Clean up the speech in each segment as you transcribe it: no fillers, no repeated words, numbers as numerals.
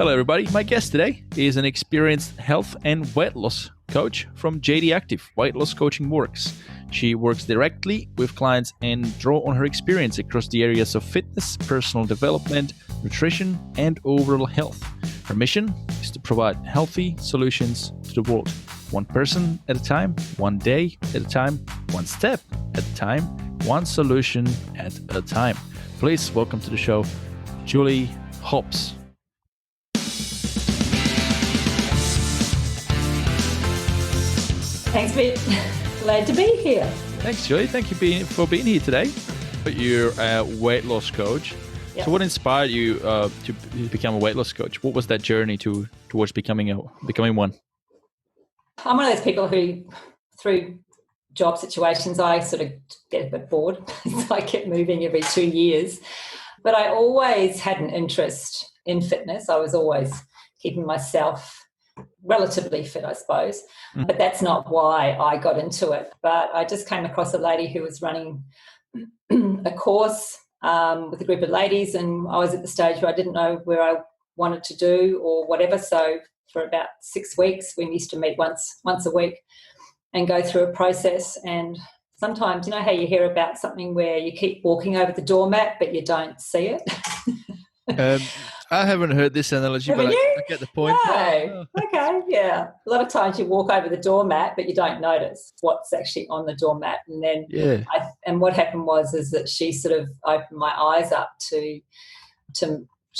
Hello, everybody. My guest today is an experienced health and weight loss coach from jdActive, Weight Loss Coaching Works. She works directly with clients and draw on her experience across the areas of fitness, personal development, nutrition, and overall health. Her mission is to provide healthy solutions to the world, one person at a time, one day at a time, one step at a time, one solution at a time. Please welcome to the show, Julie Hobbs. Thanks, Pete. Glad to be here. Thanks, Julie. Thank you for being here today. You're a weight loss coach. Yep. So what inspired you to become a weight loss coach? What was that journey towards becoming one? I'm one of those people who, through job situations, I sort of get a bit bored. So I kept moving every 2 years. But I always had an interest in fitness. I was always keeping myself relatively fit, I suppose. Mm. But that's not why I got into it. But I just came across a lady who was running a course with a group of ladies, and I was at the stage where I didn't know where I wanted to do or whatever. So for about 6 weeks, we used to meet once a week and go through a process. And sometimes, you know how you hear about something where you keep walking over the doormat but you don't see it? I haven't heard this analogy, but I get the point. No. Okay, yeah. A lot of times you walk over the doormat, but you don't notice what's actually on the doormat. And then, and what happened is that she sort of opened my eyes up to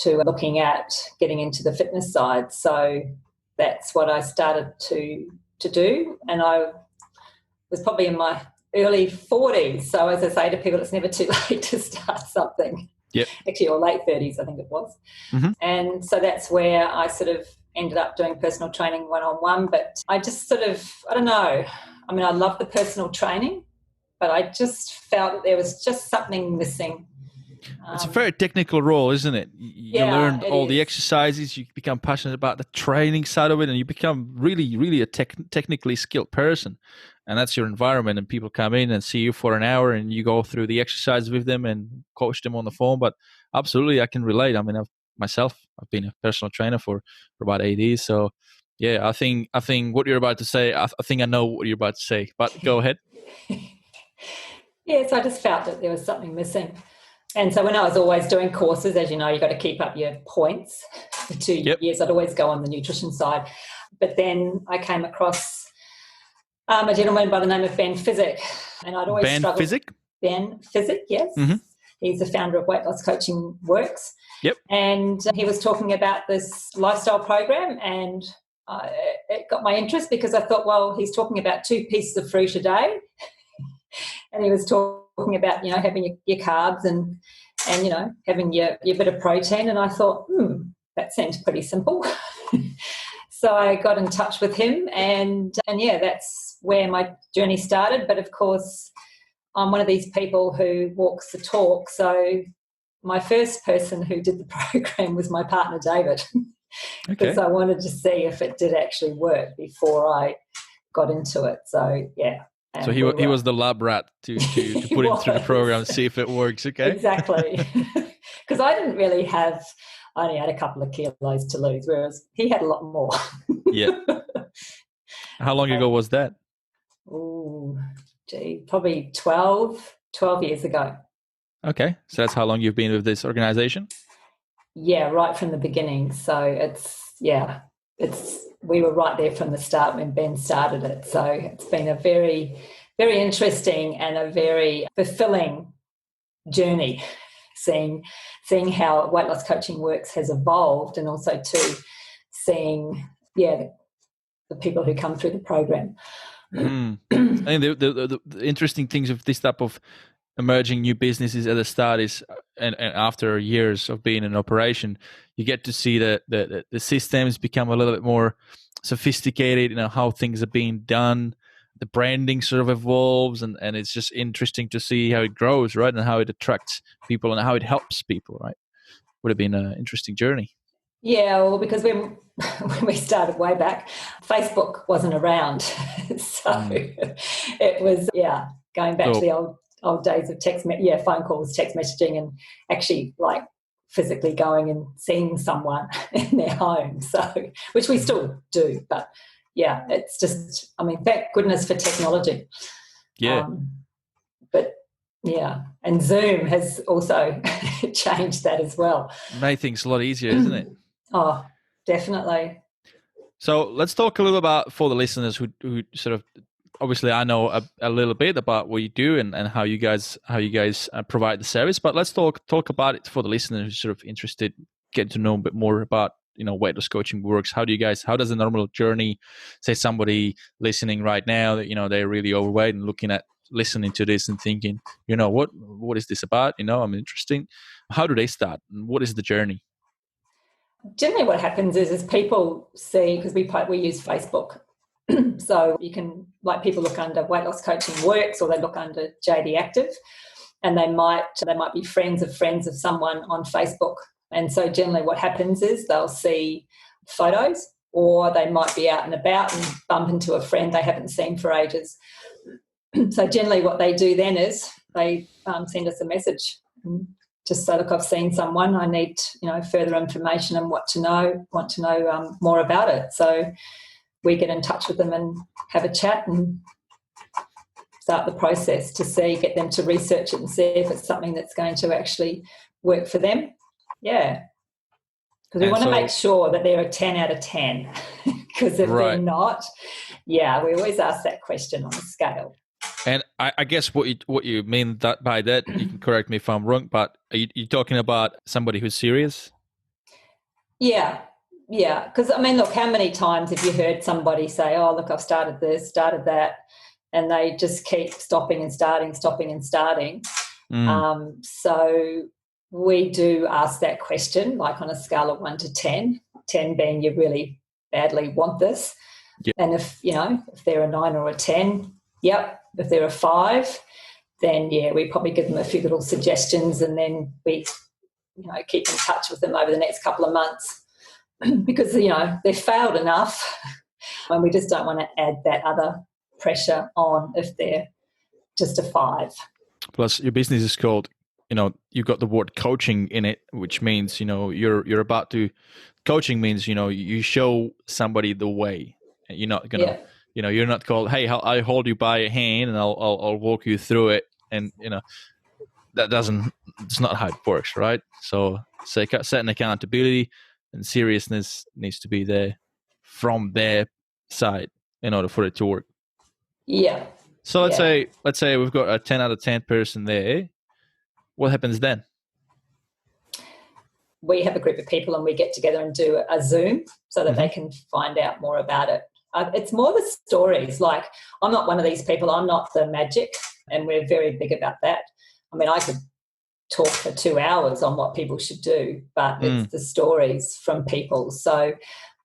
looking at getting into the fitness side. So that's what I started to do, and I was probably in my early 40s. So as I say to people, it's never too late to start something. Yep. Actually, or late 30s, I think it was. Mm-hmm. And so that's where I sort of ended up doing personal training one-on-one. But I just sort of, I don't know. I mean, I love the personal training, but I just felt that there was just something missing. It's a very technical role, isn't it? You learn all the exercises, you become passionate about the training side of it, and you become really, really a technically skilled person. And that's your environment, and people come in and see you for an hour and you go through the exercise with them and coach them on the phone. But absolutely, I can relate. I mean, I've been a personal trainer for about 8 years. So yeah, I think what you're about to say, I think I know what you're about to say, but go ahead. So I just felt that there was something missing. And so when I was always doing courses, as you know, you've got to keep up your points for 2 years. I'd always go on the nutrition side. But then I came across a gentleman by the name of Ben Physick. And I'd always struggled. Ben Physick, yes. Mm-hmm. He's the founder of Weight Loss Coaching Works. Yep. And he was talking about this lifestyle program, and it got my interest because I thought, well, he's talking about 2 pieces of fruit a day. And he was talking about, you know, having your carbs and you know, having your bit of protein. And I thought, that seems pretty simple. So I got in touch with him, and that's where my journey started. But of course, I'm one of these people who walks the talk. So my first person who did the program was my partner, David, because I wanted to see if it did actually work before I got into it. So, yeah. So he was the lab rat to put him through the program and see if it works, okay? Exactly. Because I only had a couple of kilos to lose, whereas he had a lot more. Yeah. How long ago was that? Oh, probably 12 years ago. Okay. So that's how long you've been with this organization? Yeah, right from the beginning. So we were right there from the start when Ben started it. So it's been a very, very interesting and a very fulfilling journey, seeing how Weight Loss Coaching Works has evolved, and also seeing the people who come through the program. I think the interesting things of this type of emerging new businesses at the start is, and after years of being in operation, you get to see the systems become a little bit more sophisticated, you know, how things are being done. The branding sort of evolves, and it's just interesting to see how it grows, right? And how it attracts people and how it helps people, right? Would have been an interesting journey. Yeah, well, because when we started way back, Facebook wasn't around. So it was, going back to the old days of phone calls, text messaging, and actually like physically going and seeing someone in their home. So, which we still do, but yeah, it's just, I mean, thank goodness for technology. Yeah. But yeah, and Zoom has also changed that as well. Made things a lot easier, isn't it? Oh, definitely. So let's talk a little about, for the listeners who sort of, obviously I know a little bit about what you do and how you guys provide the service, but let's talk about it for the listeners who's sort of interested, getting to know a bit more about, weight loss coaching works. How does a normal journey, say somebody listening right now that, they're really overweight and listening to this and thinking, what is this about? I'm interested. How do they start? And what is the journey? Generally what happens is people see, because we use Facebook, so you can, like, people look under Weight Loss Coaching Works, or they look under jdActive, and they might be friends of someone on Facebook. And so generally what happens is they'll see photos, or they might be out and about and bump into a friend they haven't seen for ages. So generally what they do then is they send us a message, just say, look, I've seen someone, I need further information and want to know more about it. So we get in touch with them and have a chat and start the process to get them to research it and see if it's something that's going to actually work for them. Yeah. Because we want to make sure that they're a 10 out of 10. Because if they're not, we always ask that question on a scale. And I guess what you mean by that, you can correct me if I'm wrong, but are you talking about somebody who's serious? Yeah. Yeah, because, I mean, look, how many times have you heard somebody say, oh, look, I've started this, started that, and they just keep stopping and starting. So we do ask that question, like on a scale of 1 to 10, 10 being you really badly want this. Yep. And if they're a 9 or a 10, yep. If they're a 5, then, we probably give them a few little suggestions, and then we, keep in touch with them over the next couple of months. Because, they've failed enough, and we just don't want to add that other pressure on if they're just a 5. Plus, your business is called, you've got the word coaching in it, which means, you're about to, coaching means, you show somebody the way. You're not going to, you're not called, hey, I hold you by a hand and I'll walk you through it. And, it's not how it works, right? So setting accountability and seriousness needs to be there from their side in order for it to work. Yeah. So let's say we've got a 10 out of 10 person there. What happens then? We have a group of people and we get together and do a Zoom so that they can find out more about it. It's more the stories. Like, I'm not one of these people. I'm not the magic, and we're very big about that. I mean, I could talk for 2 hours on what people should do, but it's the stories from people. So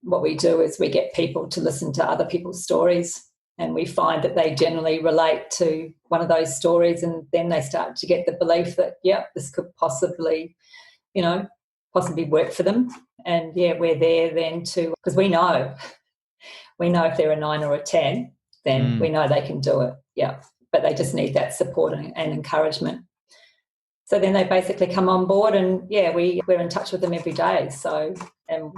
what we do is we get people to listen to other people's stories, and we find that they generally relate to one of those stories, and then they start to get the belief that, this could possibly work for them. And we're there then to, because we know if they're a 9 or a 10, then we know they can do it. Yeah, but they just need that support and encouragement. So then they basically come on board, and we're in touch with them every day. So, and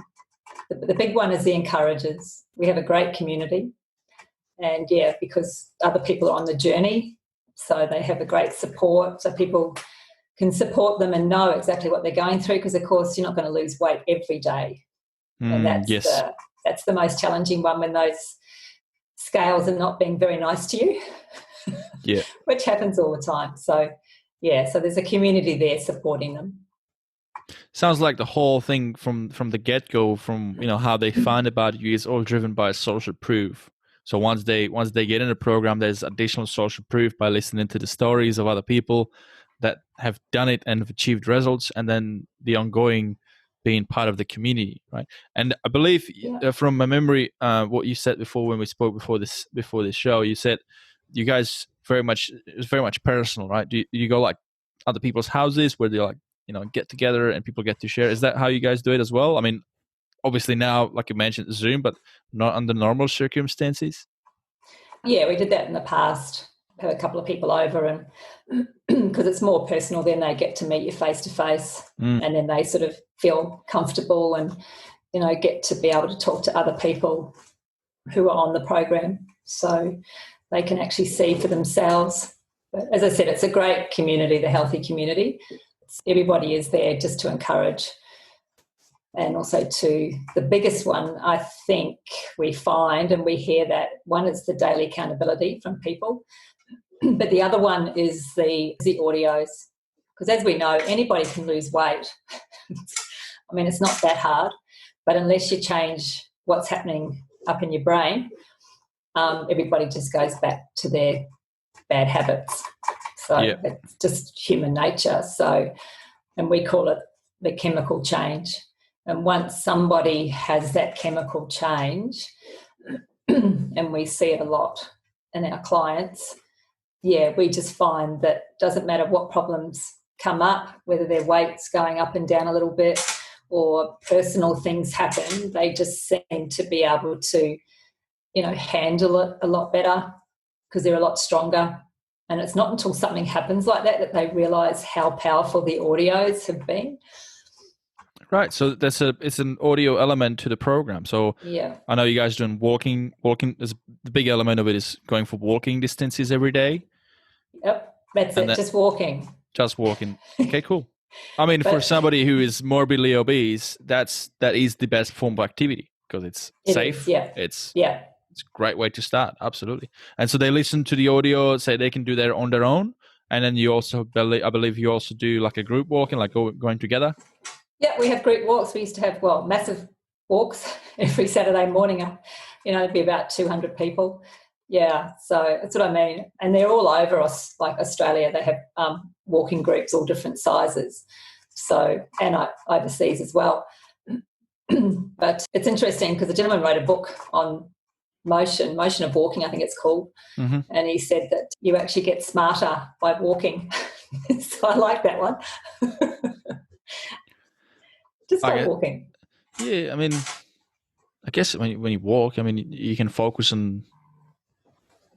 the big one is the encouragers. We have a great community, and because other people are on the journey, so they have a great support. So people can support them and know exactly what they're going through, because of course you're not going to lose weight every day, and that's the most challenging one, when those scales are not being very nice to you, which happens all the time. So. So there's a community there supporting them. Sounds like the whole thing from the get-go, from how they find about you, is all driven by social proof. So once they get in the program, there's additional social proof by listening to the stories of other people that have done it and have achieved results, and then the ongoing being part of the community, right? And I believe from my memory, what you said before when we spoke before this show, you said you guys it's very much personal, right? Do you go like other people's houses where they like get together and people get to share? Is that how you guys do it as well? I mean, obviously now, like you mentioned, Zoom, but not under normal circumstances. Yeah, we did that in the past. Had a couple of people over, and because it's more personal. Then they get to meet you face to face, and then they sort of feel comfortable and, get to be able to talk to other people who are on the program, so they can actually see for themselves. But as I said, it's a great community, the healthy community. Everybody is there just to encourage. And also the biggest one, I think we find, and we hear that, one is the daily accountability from people, but the other one is the audios. Because as we know, anybody can lose weight. I mean, it's not that hard, but unless you change what's happening up in your brain, everybody just goes back to their bad habits. So it's just human nature. So, and we call it the chemical change. And once somebody has that chemical change, and we see it a lot in our clients, we just find that it doesn't matter what problems come up, whether their weight's going up and down a little bit or personal things happen, they just seem to be able to, handle it a lot better because they're a lot stronger. And it's not until something happens like that they realise how powerful the audios have been. Right, so it's an audio element to the program. So I know you guys are doing walking. The big element of it is going for walking distances every day. Yep, that's it. Just walking. Just walking. Okay, cool. I mean, for somebody who is morbidly obese, that is the best form of activity because it's safe. It's a great way to start. Absolutely. And so they listen to the audio, say they can do that on their own, and then you also, I believe, you also do like a group walking, like going together. Yeah, we have group walks. We used to have, massive walks every Saturday morning. It'd be about 200 people. Yeah, so that's what I mean. And they're all over us, like Australia. They have walking groups, all different sizes. So, and overseas as well. But it's interesting because the gentleman wrote a book on motion of walking, I think it's called. Mm-hmm. And he said that you actually get smarter by walking. So I like that one. Just start walking. Yeah, I mean, I guess when you walk, I mean, you can focus on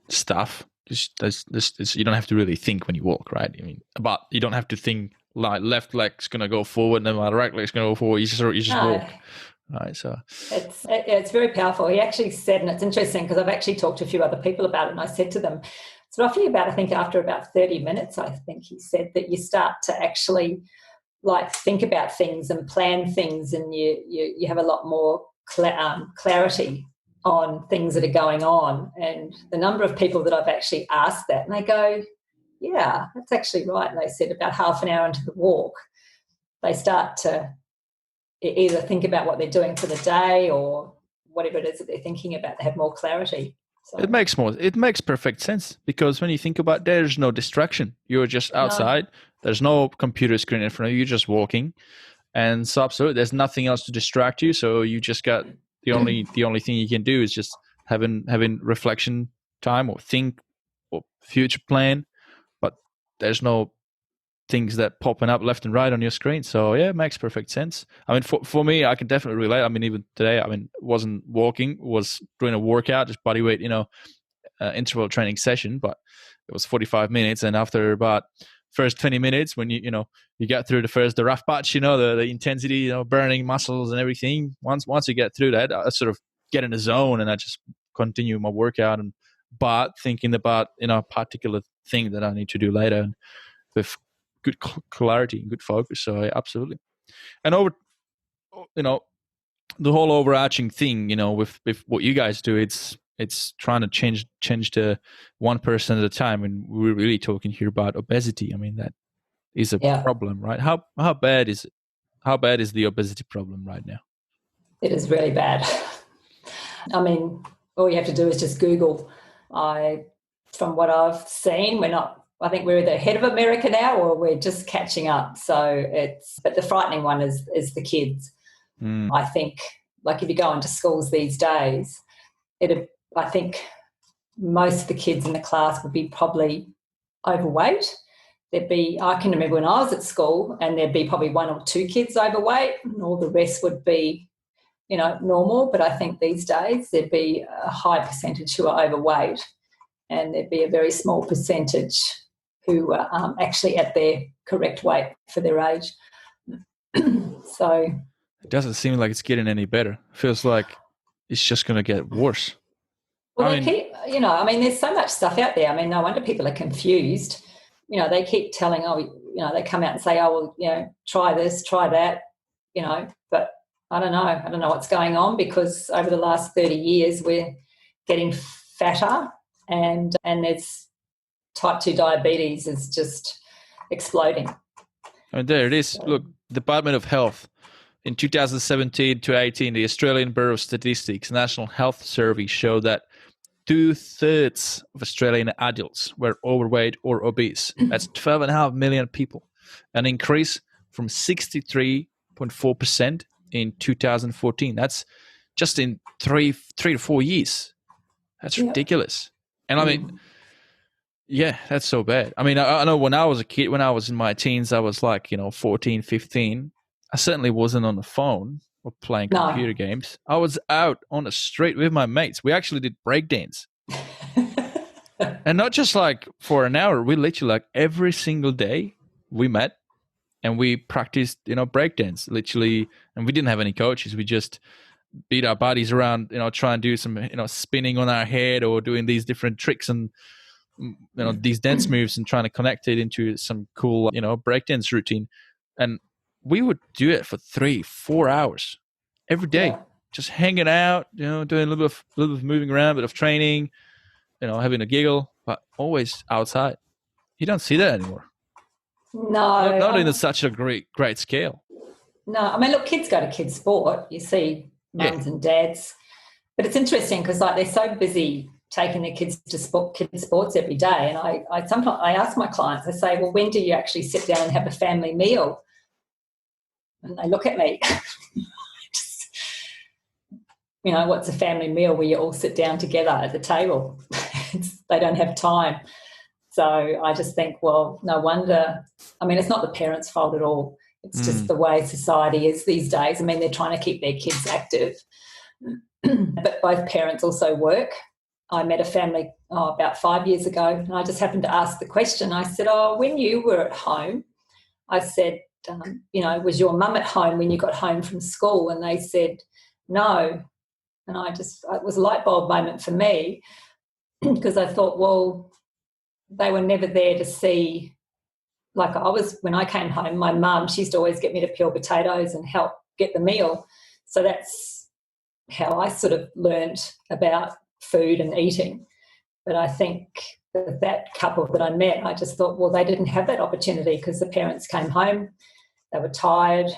stuff. You don't have to really think when you walk, right? I mean, but you don't have to think like left leg's going to go forward and then my right leg's going to go forward. You just walk. Right, so it's very powerful. He actually said, and it's interesting because I've actually talked to a few other people about it, and I said to them, it's roughly about, I think after about 30 minutes, I think he said that you start to actually like think about things and plan things, and you have a lot more clarity on things that are going on. And the number of people that I've actually asked that, and they go, yeah, that's actually right. And they said about half an hour into the walk, they start to either think about what they're doing for the day or whatever it is that they're thinking about. They have more clarity. So. It makes perfect sense because when you think about it, there's no distraction. You're just outside. No. There's no computer screen in front of you. You're just walking. And so absolutely, there's nothing else to distract you. So you just got the only thing you can do is just having reflection time or think or future plan. But there's no things that popping up left and right on your screen. So yeah, it makes perfect sense. I mean, for me, I can definitely relate. I mean, even today, wasn't walking, was doing a workout, just body weight, interval training session, but it was 45 minutes. And after about first 20 minutes, when you get through the rough patch, the intensity, burning muscles and everything. Once you get through that, I sort of get in the zone and I just continue my workout but thinking about, a particular thing that I need to do later and with good clarity and good focus. So absolutely. And over, the whole overarching thing, with what you guys do, it's trying to change the 1% at a time. And we're really talking here about obesity. I mean, that is a problem, right? How bad is it? How bad is the obesity problem right now? It is really bad. I mean, all you have to do is just Google. From what I've seen, I think we're ahead of America now, or we're just catching up. So but the frightening one is the kids. I think, like if you go into schools these days, I think most of the kids in the class would be probably overweight. I can remember when I was at school, and there'd be probably 1 or 2 kids overweight, and all the rest would be, normal. But I think these days there'd be a high percentage who are overweight, and there'd be a very small percentage who are actually at their correct weight for their age. So it doesn't seem like it's getting any better. Feels like it's just going to get worse. well, there's so much stuff out there. I mean, no wonder people are confused. They keep telling, they come out and say, try this, try that, but I don't know. I don't know what's going on, because over the last 30 years we're getting fatter, and there's type 2 diabetes is just exploding. And there it is. So, look, Department of Health. In 2017 to 18, the Australian Bureau of Statistics National Health Survey showed that 2/3 of Australian adults were overweight or obese. That's 12.5 million people, an increase from 63.4% in 2014. That's just in three to 4 years. That's ridiculous. And I mean, yeah, that's so bad. I mean, I know when I was a kid, when I was in my teens, I was like, 14, 15. I certainly wasn't on the phone or playing computer games. I was out on the street with my mates. We actually did breakdance. And not just like for an hour. We literally like every single day we met and we practiced, breakdance literally. And we didn't have any coaches. We just beat our bodies around, try and do some, spinning on our head or doing these different tricks and, these dance moves and trying to connect it into some cool, breakdance routine. And we would do it for 3-4 hours every day, just hanging out, doing a little bit of moving around, a bit of training, having a giggle, but always outside. You don't see that anymore. No, not in such a great scale. No, I mean, look, kids go to kids' sport. You see mums and dads, but it's interesting because like they're so busy taking their kids to kids' sports every day, and I sometimes ask my clients, I say, well, when do you actually sit down and have a family meal? And they look at me. What's a family meal where you all sit down together at the table? They don't have time. So I just think, well, no wonder. I mean, it's not the parents' fault at all. It's just the way society is these days. I mean, they're trying to keep their kids active. But both parents also work. I met a family about 5 years ago, and I just happened to ask the question. I said, when you were at home, I said, was your mum at home when you got home from school? And they said, no. And it was a light bulb moment for me because I thought, well, they were never there to see, when I came home, my mum, she used to always get me to peel potatoes and help get the meal. So that's how I sort of learned about food and eating. But I think that couple that I met, I just thought, well, they didn't have that opportunity because the parents came home, they were tired,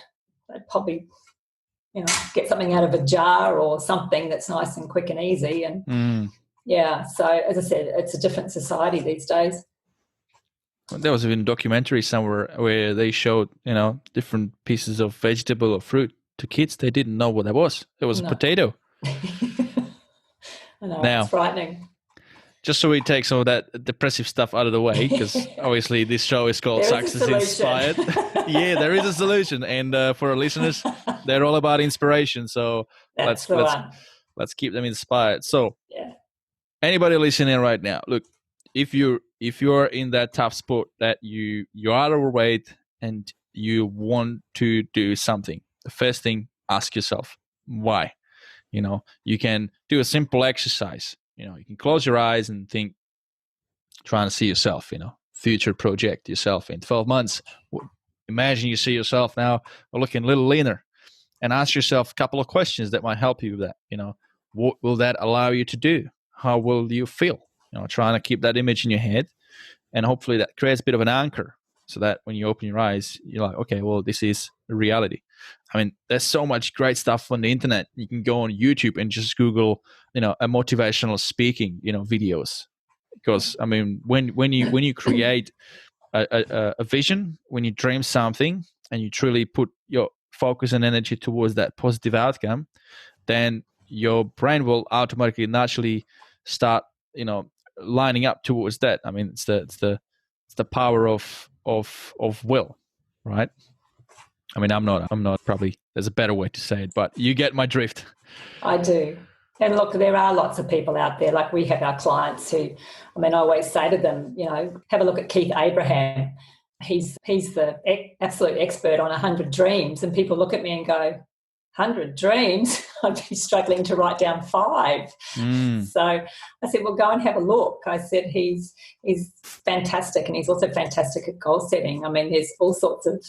they'd probably, get something out of a jar or something that's nice and quick and easy. And so as I said, it's a different society these days. There was even a documentary somewhere where they showed, different pieces of vegetable or fruit to kids. They didn't know what that was. It was a potato. I know, it's frightening. Just so we take some of that depressive stuff out of the way, because obviously this show is called Success Inspired. Yeah, there is a solution. And for our listeners, they're all about inspiration. So let's keep them inspired. So anybody listening right now, look, if you're in that tough spot that you are overweight and you want to do something, the first thing, ask yourself, why? You can do a simple exercise. You can close your eyes and think, trying to see yourself, future project yourself in 12 months. Imagine you see yourself now looking a little leaner, and ask yourself a couple of questions that might help you with that. What will that allow you to do? How will you feel? Trying to keep that image in your head, and hopefully that creates a bit of an anchor so that when you open your eyes, you're like, okay, well, this is reality. I mean, there's so much great stuff on the internet. You can go on YouTube and just Google, a motivational speaking, videos. Because I mean, when you create a vision, when you dream something, and you truly put your focus and energy towards that positive outcome, then your brain will automatically, naturally start, lining up towards that. I mean, it's the power of will, right? I mean, I'm not probably, there's a better way to say it, but you get my drift. I do. And look, there are lots of people out there. Like we have our clients who, I mean, I always say to them, you know, have a look at Keith Abraham. He's the absolute expert on 100 dreams. And people look at me and go, 100 dreams? I'd be struggling to write down 5. So I said, well, go and have a look. I said, he's fantastic, and he's also fantastic at goal setting. I mean, there's all sorts of,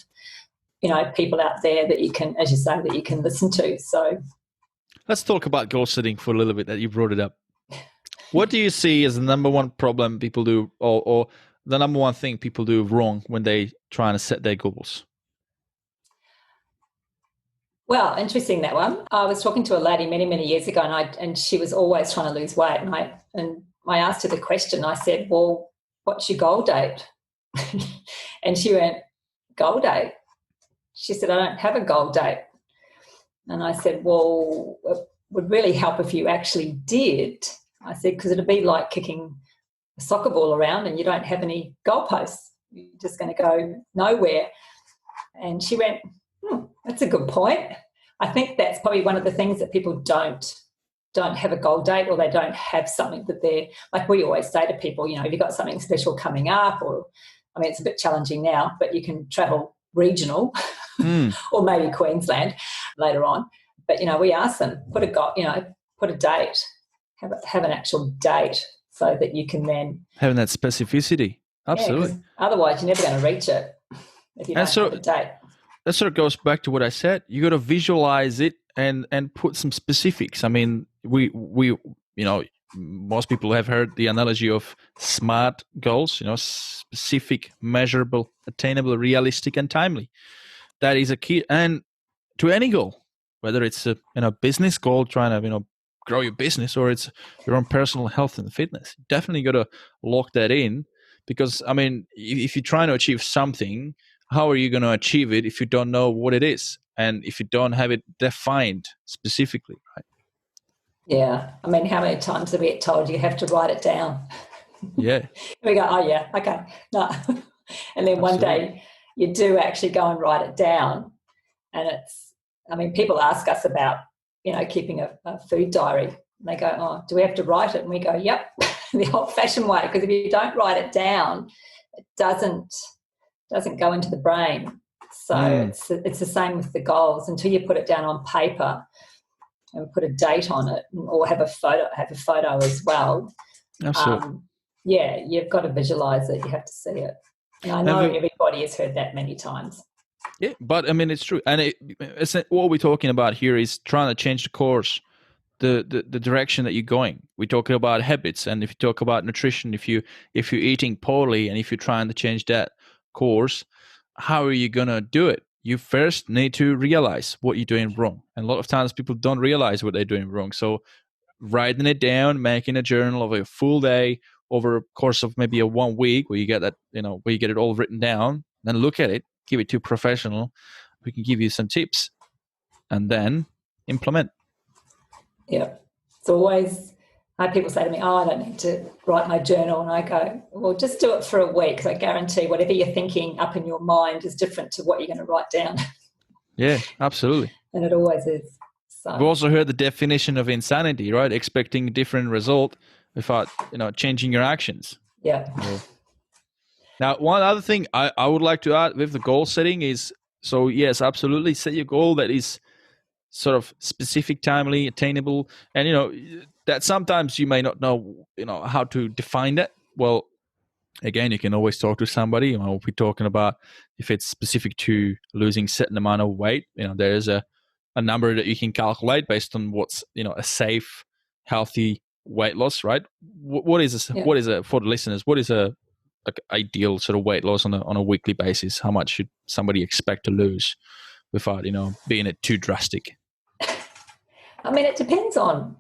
you know, people out there that you can, as you say, that you can listen to. So let's talk about goal setting for a little bit that you brought it up. What do you see as the number one problem people do, or the number one thing people do wrong when they try to set their goals? Well, interesting, that one. I was talking to a lady many, many years ago, and she was always trying to lose weight. And I asked her the question. I said, well, what's your goal date? And she went, goal date? She said, I don't have a goal date. And I said, well, it would really help if you actually did. I said, because it'd be like kicking a soccer ball around and you don't have any goalposts. You're just going to go nowhere. And she went, that's a good point. I think that's probably one of the things that people don't have a goal date, or they don't have something that they're, like we always say to people, you know, have you got something special coming up? Or, I mean, it's a bit challenging now, but you can travel regional or maybe Queensland later on. But, you know, we ask them, put a date, have an actual date so that you can then... Having that specificity. Absolutely. Yeah, otherwise, you're never going to reach it if you don't have a date. That sort of goes back to what I said. You got to visualize it and put some specifics. I mean, we you know, most people have heard the analogy of SMART goals, you know, specific, measurable, attainable, realistic, and timely. That is a key, and to any goal, whether it's a business goal, trying to grow your business, or it's your own personal health and fitness. Definitely got to lock that in, because I mean, if you're trying to achieve something, how are you going to achieve it if you don't know what it is, and if you don't have it defined specifically, right? Yeah. I mean, how many times have we get told you have to write it down? Yeah. We go, oh, yeah, okay. No. And then one day you do actually go and write it down. And people ask us about, you know, keeping a food diary. And they go, oh, do we have to write it? And we go, yep, the old-fashioned way, because if you don't write it down, it doesn't go into the brain. So it's the same with the goals. Until you put it down on paper and put a date on it, or have a photo as well. Absolutely. You've got to visualize it. You have to see it. And I know everybody has heard that many times. Yeah, but I mean, it's true. And it's what we're talking about here is trying to change the course, the direction that you're going. We're talking about habits, and if you talk about nutrition, if you're eating poorly and if you're trying to change that course, how are you going to do it? You first need to realize what you're doing wrong. And a lot of times people don't realize what they're doing wrong. So writing it down, making a journal of a full day over a course of maybe a 1 week, where you get that, where you get it all written down, then look at it, give it to a professional. We can give you some tips and then implement. Yeah. It's always, people say to me, I don't need to write my journal. And I go, well, just do it for a week, because I guarantee whatever you're thinking up in your mind is different to what you're going to write down. Yeah, absolutely. And it always is. So. We've also heard the definition of insanity, right? Expecting a different result without, changing your actions. Yeah. Now, one other thing I would like to add with the goal setting is, so yes, absolutely, set your goal that is sort of specific, timely, attainable, and that sometimes you may not know, how to define that. Well, again, you can always talk to somebody. We're talking about if it's specific to losing a certain amount of weight. There's a number that you can calculate based on what's a safe, healthy weight loss, right? What is this? Yeah. What is a, for the listeners? What is a ideal sort of weight loss on a weekly basis? How much should somebody expect to lose without being it too drastic? I mean, it depends on,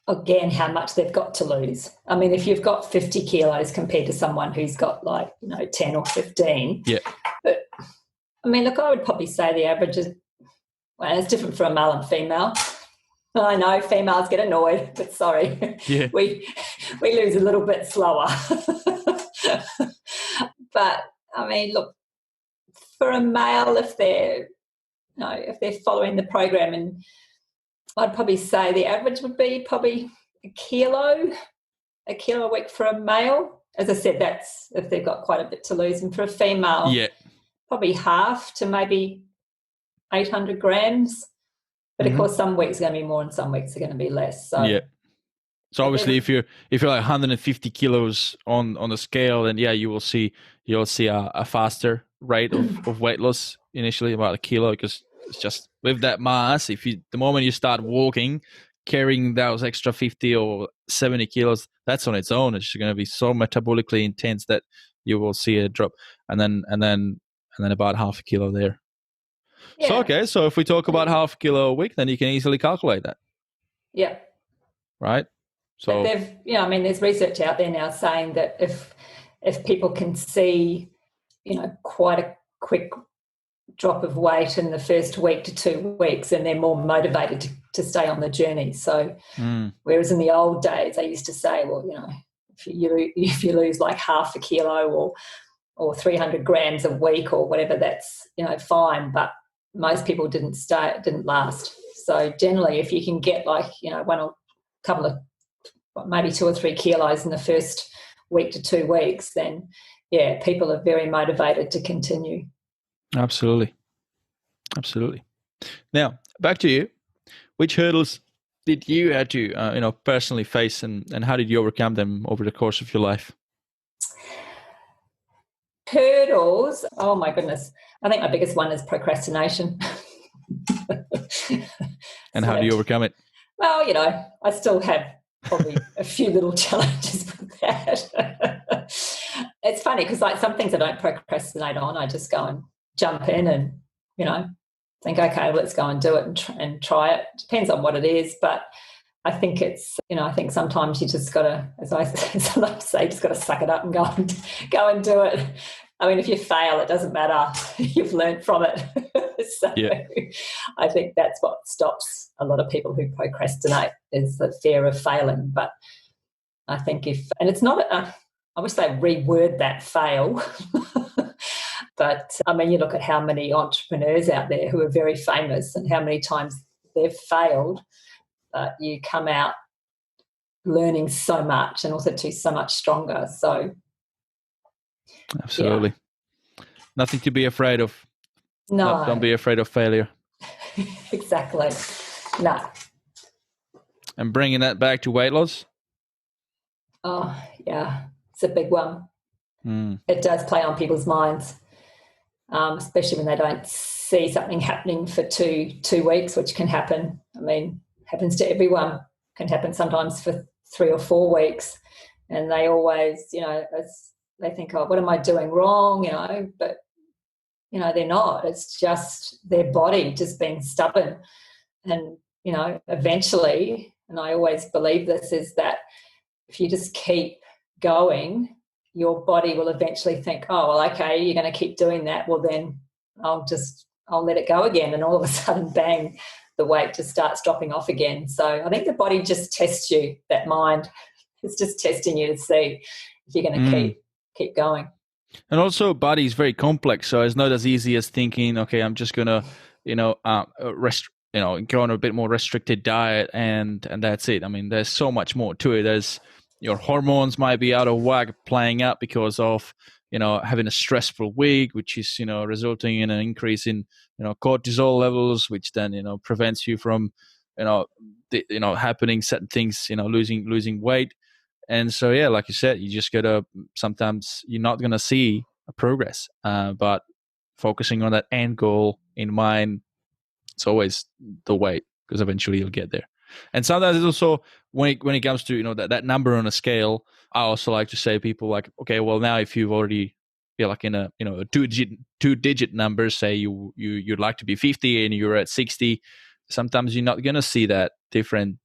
again, how much they've got to lose. I mean, if you've got 50 kilos compared to someone who's got 10 or 15. Yeah. But I mean, look, I would probably say the average is, well, it's different for a male and female. I know females get annoyed, but sorry, yeah. we lose a little bit slower. But I mean, look, for a male, if they're following the program and I'd probably say the average would be probably a kilo a week for a male. As I said, that's if they've got quite a bit to lose. And for a female, probably half to maybe 800 grams. But of course, some weeks are going to be more and some weeks are going to be less. So So obviously, if you're like 150 kilos on the scale, then you'll see a faster rate of weight loss initially, about a kilo, because it's just with that mass. The moment you start walking, carrying those extra 50 or 70 kilos, that's on its own. It's going to be so metabolically intense that you will see a drop, and then about half a kilo there. Yeah. So if we talk about half a kilo a week, then you can easily calculate that. Yeah. Right. So but there's research out there now saying that if people can see, quite a quick drop of weight in the first week to 2 weeks, and they're more motivated to stay on the journey. So whereas in the old days they used to say, well, if you lose like half a kilo or 300 grams a week or whatever, that's fine. But most people didn't last. So generally, if you can get like one or couple of maybe 2 or 3 kilos in the first week to 2 weeks, then people are very motivated to continue. Absolutely. Now back to you. Which hurdles did you have to personally face, and how did you overcome them over the course of your life? Hurdles, oh my goodness, I think my biggest one is procrastination. And how do you overcome it? Well, I still have probably a few little challenges with that. It's funny because like some things I don't procrastinate on. I just go and jump in and, think, okay, let's go and do it and try it. Depends on what it is. But I think it's, I think sometimes you just got to, as I sometimes say, just got to suck it up and go and do it. I mean, if you fail, it doesn't matter. You've learned from it. So I think that's what stops a lot of people who procrastinate, is the fear of failing. But I think and it's not, I wish they'd reword that fail. But I mean, you look at how many entrepreneurs out there who are very famous and how many times they've failed, but you come out learning so much and also so much stronger. So absolutely. Nothing to be afraid of. No. Don't be afraid of failure. Exactly. No. And bringing that back to weight loss? Oh, yeah. It's a big one. It does play on people's minds, especially when they don't see something happening for two weeks, which can happen. I mean, happens to everyone. Can happen sometimes for 3 or 4 weeks. And they always, they think, oh, what am I doing wrong? But they're not. It's just their body just being stubborn. And, eventually, and I always believe this, is that if you just keep going, your body will eventually think, oh, well, okay, you're going to keep doing that. Well, then I'll let it go again. And all of a sudden, bang, the weight just starts dropping off again. So I think the body just tests you, that mind. It's just testing you to see if you're going to keep going. And also, body is very complex, so it's not as easy as thinking, okay, I'm just gonna, go on a bit more restricted diet, and that's it. I mean, there's so much more to it. There's your hormones might be out of whack, playing up because of having a stressful week, which is resulting in an increase in cortisol levels, which then prevents you from happening certain things, losing weight. And so, like you said, you just gotta, sometimes you're not gonna see a progress, but focusing on that end goal in mind, it's always the way, because eventually you'll get there. And sometimes it's also when it comes to that number on a scale, I also like to say to people, like, okay, well, now if you've already like in a a two-digit number, say you'd like to be 50 and you're at 60, sometimes you're not gonna see that different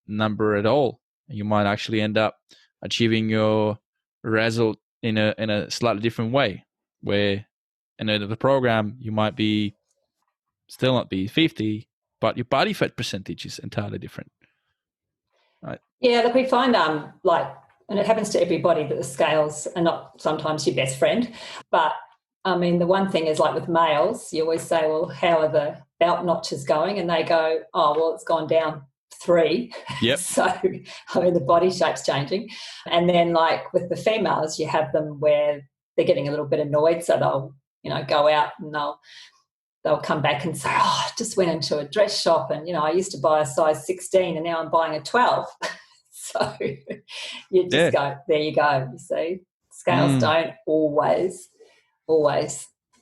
number at all. You might actually end up achieving your result in a slightly different way, where in the program you might still not be 50, but your body fat percentage is entirely different. Right? Yeah, look, we find and it happens to everybody, that the scales are not sometimes your best friend, but I mean, the one thing is like with males, you always say, well, how are the belt notches going? And they go, oh, well, it's gone down 3. Yep. So, I mean, the body shape's changing. And then like with the females, you have them where they're getting a little bit annoyed. So they'll, go out and they'll come back and say, oh, I just went into a dress shop and, I used to buy a size 16 and now I'm buying a 12. So you just go, there you go. You see, scales don't always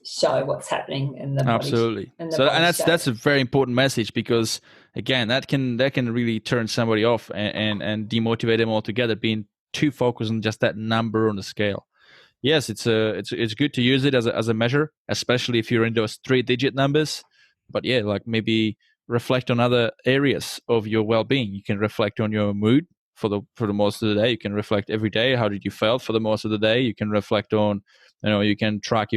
show what's happening in the body. Absolutely. And that's a very important message, because again, that can really turn somebody off and demotivate them altogether, being too focused on just that number on the scale. Yes, it's good to use it as a measure, especially if you're in those 3-digit numbers. But yeah, like maybe reflect on other areas of your well-being. You can reflect on your mood for the most of the day. You can reflect every day. How did you feel for the most of the day? You can reflect on, you can track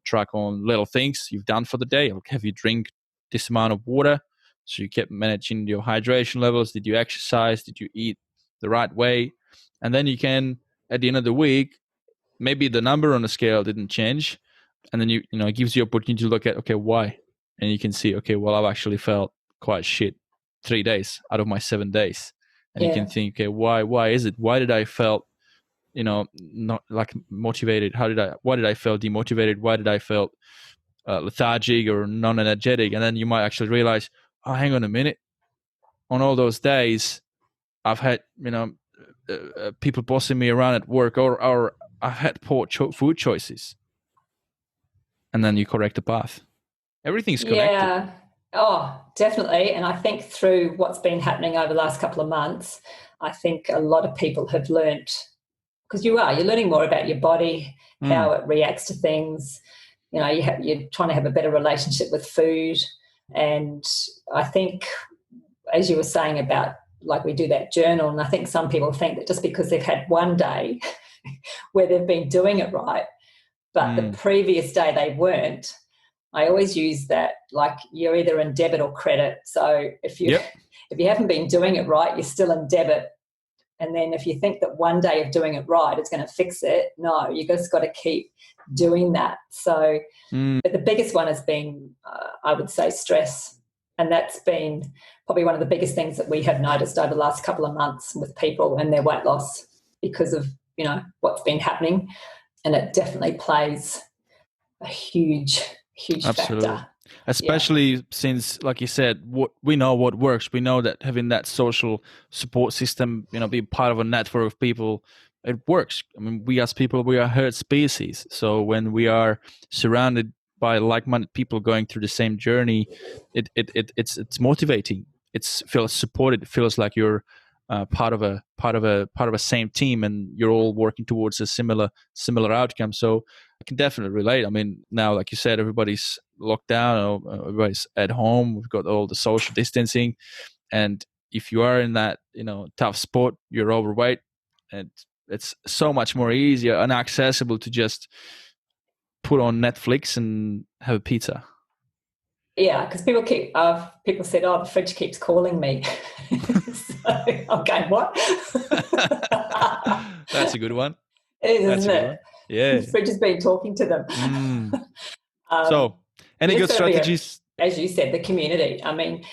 track on little things you've done for the day. Like, have you drink this amount of water? So you kept managing your hydration levels. Did you exercise? Did you eat the right way? And then you can, at the end of the week, maybe the number on the scale didn't change, and then it gives you opportunity to look at, okay, why? And you can see, okay, well, I've actually felt quite shit 3 days out of my 7 days. And you can think, okay, why is it? Why did I felt, not like motivated? Why did I feel demotivated? Why did I felt lethargic or non-energetic? And then you might actually realize, oh, hang on a minute. On all those days, I've had, people bossing me around at work, or I've had poor food choices. And then you correct the path. Everything's connected. Yeah. Oh, definitely. And I think through what's been happening over the last couple of months, I think a lot of people have learnt, because you're learning more about your body, how it reacts to things. You're trying to have a better relationship with food. And I think, as you were saying about, like, we do that journal, and I think some people think that just because they've had one day where they've been doing it right, but the previous day they weren't, I always use that, like, you're either in debit or credit. So if you haven't been doing it right, you're still in debit. And then if you think that one day of doing it right is going to fix it, no, you just got to keep doing that. So but the biggest one has been, I would say, stress. And that's been probably one of the biggest things that we have noticed over the last couple of months with people and their weight loss, because of, what's been happening. And it definitely plays a huge factor. Especially since, like you said, we know what works. We know that having that social support system, being part of a network of people, it works. I mean, we as people, we are a herd species. So when we are surrounded by like-minded people going through the same journey, it's motivating. It feels supported. It feels like you're part of a same team, and you're all working towards a similar outcome. So I can definitely relate. I mean, now, like you said, everybody's locked down, everybody's at home. We've got all the social distancing, and if you are in that tough spot, you're overweight, and it's so much more easier and accessible to just put on Netflix and have a pizza. Yeah, because people said, oh, the fridge keeps calling me. So I'm going, what? That's a good one. It is, isn't it? Yeah. The fridge has been talking to them. So, any good strategies? As you said, the community. I mean,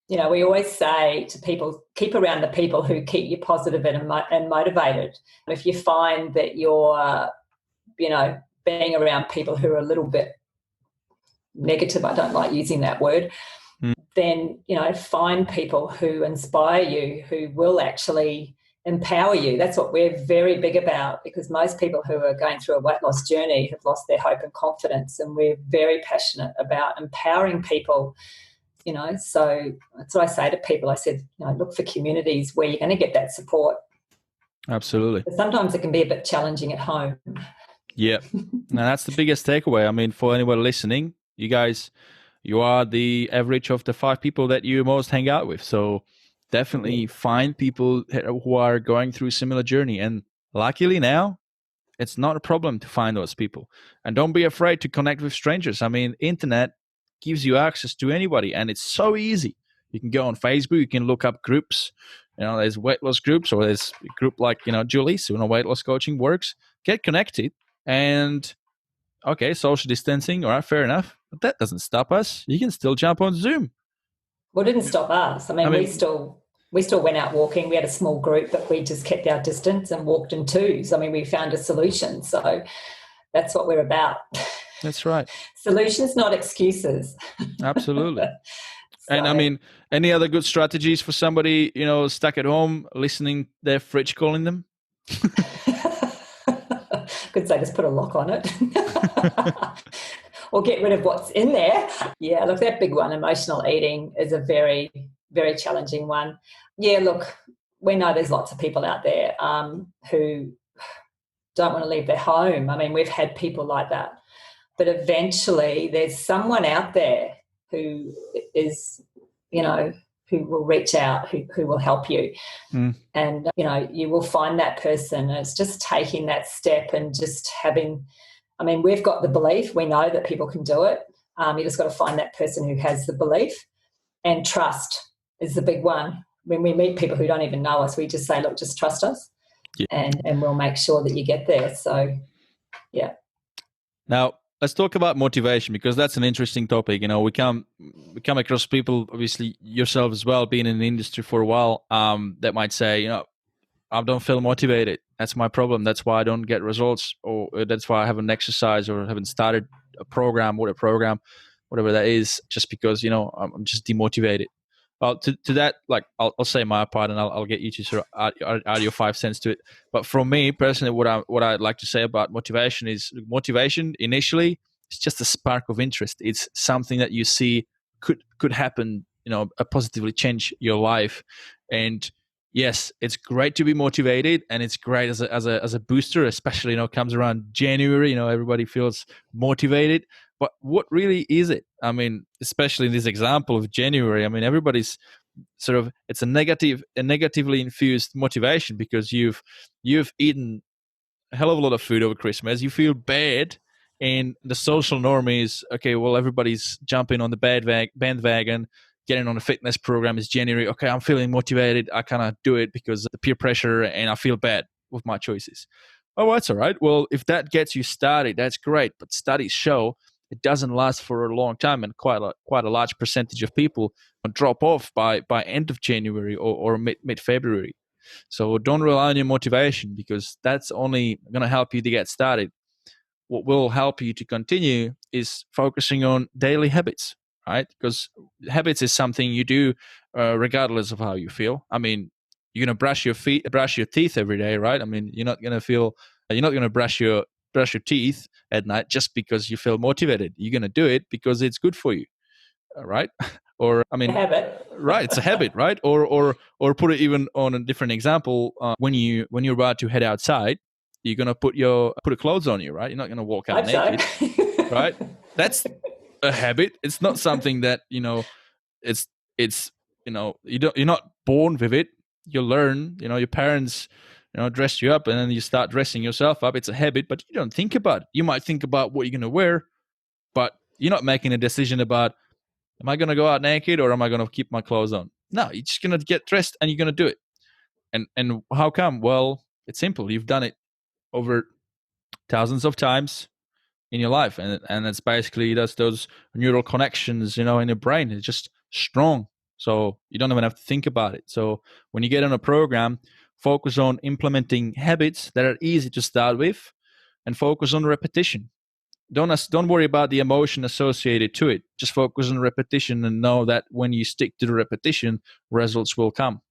we always say to people, keep around the people who keep you positive and motivated. If you find that you're, being around people who are a little bit negative, I don't like using that word, then, find people who inspire you, who will actually empower you. That's what we're very big about, because most people who are going through a weight loss journey have lost their hope and confidence, and we're very passionate about empowering people. So that's what I say to people. I said, look for communities where you're going to get that support. Absolutely. But sometimes it can be a bit challenging at home. Yeah. Now that's the biggest takeaway. I mean, for anyone listening, you guys, you are the average of the 5 people that you most hang out with. So definitely find people who are going through a similar journey. And luckily now, it's not a problem to find those people. And don't be afraid to connect with strangers. I mean, internet gives you access to anybody, and it's so easy. You can go on Facebook, you can look up groups. There's weight loss groups, or there's a group like, Julie's, weight loss coaching works. Get connected. And Okay, social distancing, all right, fair enough. But that doesn't stop us. You can still jump on Zoom. Well, it didn't stop us. I mean, we still went out walking. We had a small group, but we just kept our distance and walked in twos. I mean, we found a solution. So that's what we're about. That's right. Solutions, not excuses. Absolutely. And I mean, any other good strategies for somebody, stuck at home, listening their fridge calling them? Could say just put a lock on it. Or get rid of what's in there. Yeah, look, that big one, emotional eating, is a very, very challenging one. Yeah, look, we know there's lots of people out there who don't want to leave their home. I mean, we've had people like that. But eventually there's someone out there who is, who will reach out, who will help you. And, you will find that person. It's just taking that step and just having, I mean, we've got the belief. We know that people can do it. You just got to find that person who has the belief. And trust is the big one. When we meet people who don't even know us, we just say, look, just trust us. Yeah. And we'll make sure that you get there. So, yeah. Now, let's talk about motivation, because that's an interesting topic. We come across people, obviously yourself as well, being in the industry for a while, that might say, I don't feel motivated. That's my problem. That's why I don't get results, or that's why I haven't exercised or haven't started a program, whatever that is, just because, I'm just demotivated. Well, to that, like, I'll say my part, and I'll get you to sort of add your 5 cents to it. But from me personally, what I'd like to say about motivation is, motivation initially is just a spark of interest. It's something that you see could happen, positively change your life. And yes, it's great to be motivated, and it's great as a booster, especially comes around January. Everybody feels motivated. But what really is it? I mean, especially in this example of January, I mean, everybody's sort of, it's a negatively infused motivation, because you've eaten a hell of a lot of food over Christmas. You feel bad, and the social norm is, okay, well, everybody's jumping on the bandwagon, getting on a fitness program. It's January. Okay, I'm feeling motivated. I cannot do it because of the peer pressure, and I feel bad with my choices. Oh, that's all right. Well, if that gets you started, that's great. But studies show it doesn't last for a long time, and quite a large percentage of people drop off by end of January or mid February. So don't rely on your motivation, because that's only going to help you to get started. What will help you to continue is focusing on daily habits, right? Because habits is something you do regardless of how you feel. I mean, you're going to brush your teeth every day, right? I mean, you're not going to brush your teeth at night just because you feel motivated. You're going to do it because it's good for you, right? Or, I mean, habit. Right, it's a habit, right? Or put it even on a different example. When you're about to head outside, you're going to put clothes on you, right? You're not going to walk out naked, right? That's a habit. It's not something that, it's you're not born with it. You learn, your parents, dress you up, and then you start dressing yourself up. It's a habit, but you don't think about it. You might think about what you're going to wear, but you're not making a decision about, am I going to go out naked or am I going to keep my clothes on? No, you're just going to get dressed and you're going to do it. And how come? Well, it's simple. You've done it over thousands of times in your life, and it's basically those neural connections, in your brain. It's just strong, so you don't even have to think about it. So when you get on a program, focus on implementing habits that are easy to start with, and focus on repetition. Don't worry about the emotion associated to it. Just focus on repetition, and know that when you stick to the repetition, results will come.